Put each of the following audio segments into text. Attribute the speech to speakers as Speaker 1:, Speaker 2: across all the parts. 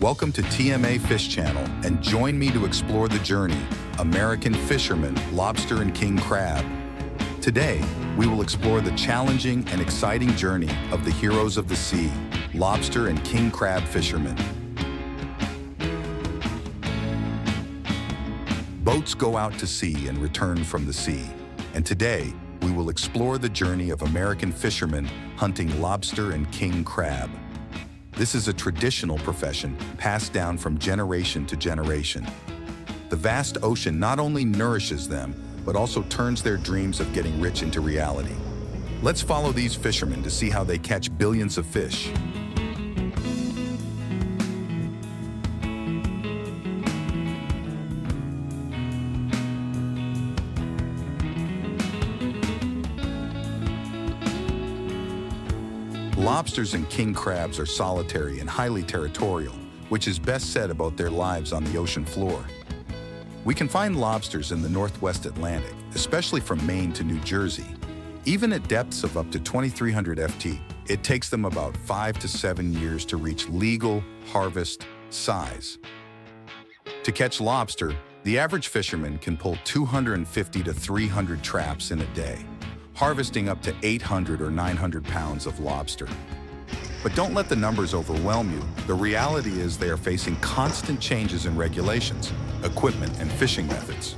Speaker 1: Welcome to TMA Fish Channel and join me to explore the journey, American fisherman, lobster and king crab. Today, we will explore the challenging and exciting journey of the heroes of the sea, lobster and king crab fishermen. Boats go out to sea and return from the sea, and today, we will explore the journey of American fishermen hunting lobster and king crab. This is a traditional profession passed down from generation to generation. The vast ocean not only nourishes them, but also turns their dreams of getting rich into reality. Let's follow these fishermen to see how they catch billions of fish. Lobsters and king crabs are solitary and highly territorial, which is best said about their lives on the ocean floor. We can find lobsters in the Northwest Atlantic, especially from Maine to New Jersey. Even at depths of up to 2,300 ft, it takes them about 5 to 7 years to reach legal harvest size. To catch lobster, the average fisherman can pull 250 to 300 traps in a day, harvesting up to 800 or 900 pounds of lobster. But don't let the numbers overwhelm you. The reality is they are facing constant changes in regulations, equipment, and fishing methods.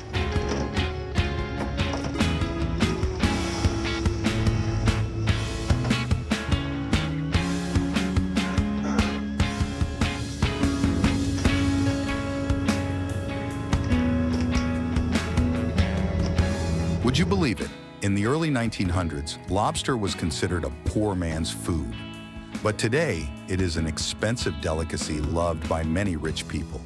Speaker 1: Would you believe it? In the early 1900s, lobster was considered a poor man's food. But today, it is an expensive delicacy loved by many rich people.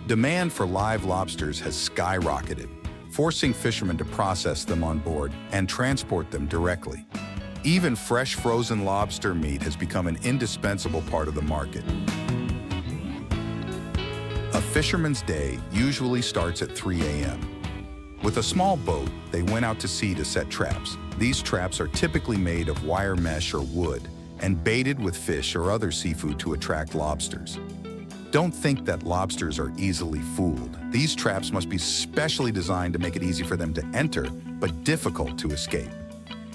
Speaker 1: Demand for live lobsters has skyrocketed, forcing fishermen to process them on board and transport them directly. Even fresh frozen lobster meat has become an indispensable part of the market. A fisherman's day usually starts at 3 a.m. With a small boat, they went out to sea to set traps. These traps are typically made of wire mesh or wood and baited with fish or other seafood to attract lobsters. Don't think that lobsters are easily fooled. These traps must be specially designed to make it easy for them to enter, but difficult to escape.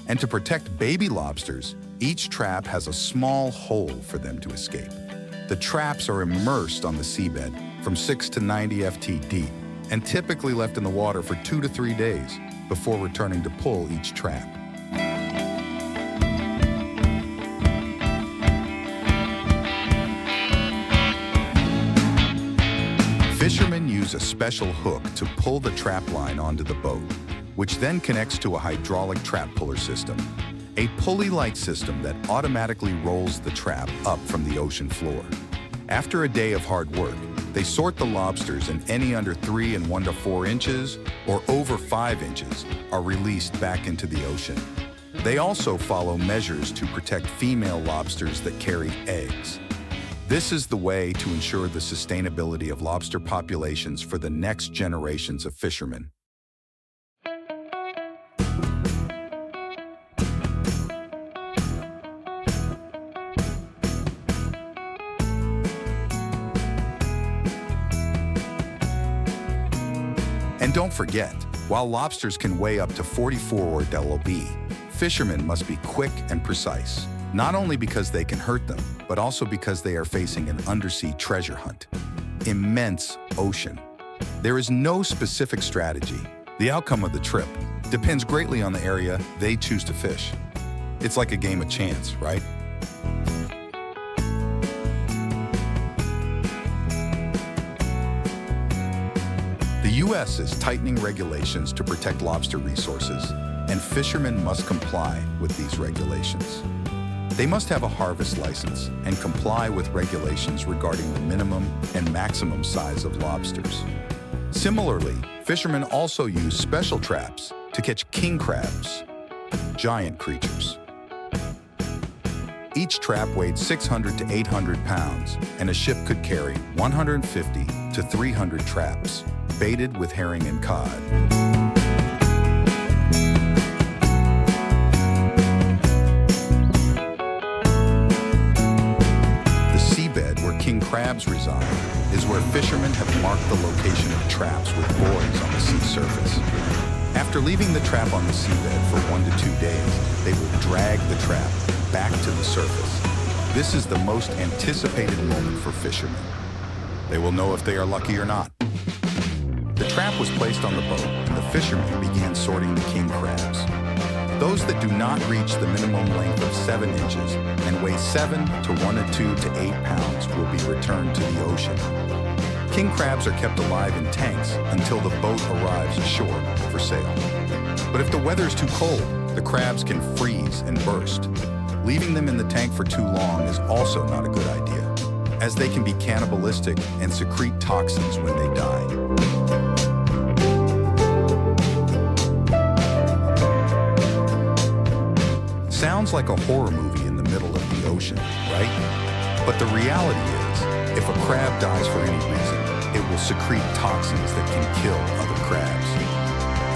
Speaker 1: And to protect baby lobsters, each trap has a small hole for them to escape. The traps are immersed on the seabed from 6 to 90 ft deep, and typically left in the water for 2 to 3 days before returning to pull each trap. Fishermen use a special hook to pull the trap line onto the boat, which then connects to a hydraulic trap puller system, a pulley-like system that automatically rolls the trap up from the ocean floor. After a day of hard work, they sort the lobsters, and any under 3 and 1 to 4 inches or over 5 inches are released back into the ocean. They also follow measures to protect female lobsters that carry eggs. This is the way to ensure the sustainability of lobster populations for the next generations of fishermen. And don't forget, while lobsters can weigh up to 44 lb, fishermen must be quick and precise, not only because they can hurt them, but also because they are facing an undersea treasure hunt. Immense ocean. There is no specific strategy. The outcome of the trip depends greatly on the area they choose to fish. It's like a game of chance, right? The U.S. is tightening regulations to protect lobster resources, and fishermen must comply with these regulations. They must have a harvest license and comply with regulations regarding the minimum and maximum size of lobsters. Similarly, fishermen also use special traps to catch king crabs, giant creatures. Each trap weighed 600 to 800 pounds, and a ship could carry 150 to 300 traps, baited with herring and cod. king crabs reside is where fishermen have marked the location of traps with buoys on the sea surface. After leaving the trap on the seabed for 1 to 2 days, they will drag the trap back to the surface. This is the most anticipated moment for fishermen. They will know if they are lucky or not. The trap was placed on the boat, and the fishermen began sorting the king crabs. Those that do not reach the minimum length of 7 inches and weigh 7 to 1 to 8 pounds will be returned to the ocean. King crabs are kept alive in tanks until the boat arrives ashore for sale. But if the weather is too cold, the crabs can freeze and burst. Leaving them in the tank for too long is also not a good idea, as they can be cannibalistic and secrete toxins when they die. Sounds like a horror movie in the middle of the ocean, right? But the reality is, if a crab dies for any reason, it will secrete toxins that can kill other crabs.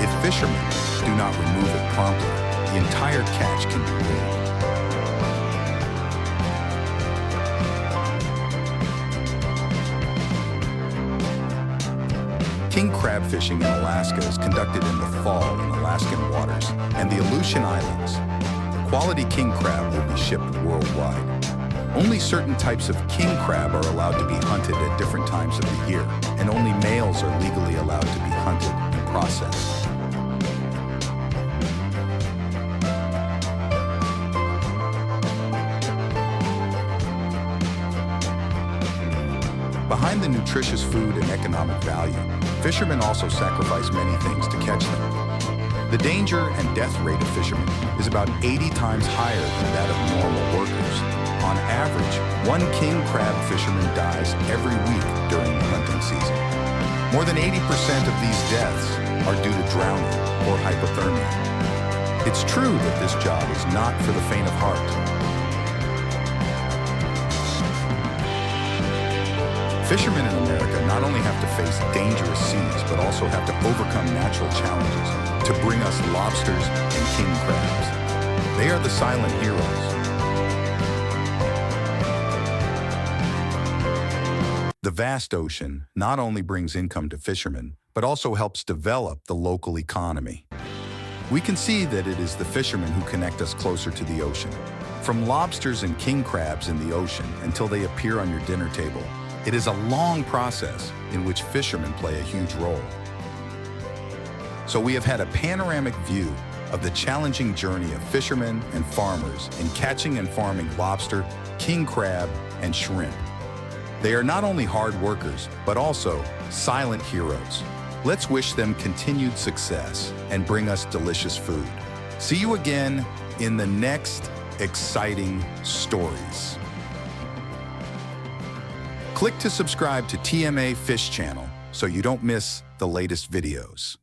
Speaker 1: If fishermen do not remove it promptly, the entire catch can be ruined. King crab fishing in Alaska is conducted in the fall in Alaskan waters and the Aleutian Islands. Quality king crab will be shipped worldwide. Only certain types of king crab are allowed to be hunted at different times of the year, and only males are legally allowed to be hunted and processed. Behind the nutritious food and economic value, fishermen also sacrifice many things to catch them. The danger and death rate of fishermen is about 80 times higher than that of normal workers. On average, 1 king crab fisherman dies every week during the hunting season. More than 80% of these deaths are due to drowning or hypothermia. It's true that this job is not for the faint of heart. Fishermen in America not only have to face dangerous seas, but also have to overcome natural challenges to bring us lobsters and king crabs. They are the silent heroes. The vast ocean not only brings income to fishermen, but also helps develop the local economy. We can see that it is the fishermen who connect us closer to the ocean. From lobsters and king crabs in the ocean until they appear on your dinner table, it is a long process in which fishermen play a huge role. So we have had a panoramic view of the challenging journey of fishermen and farmers in catching and farming lobster, king crab, and shrimp. They are not only hard workers, but also silent heroes. Let's wish them continued success and bring us delicious food. See you again in the next exciting stories. Click to subscribe to TMA Fish Channel so you don't miss the latest videos.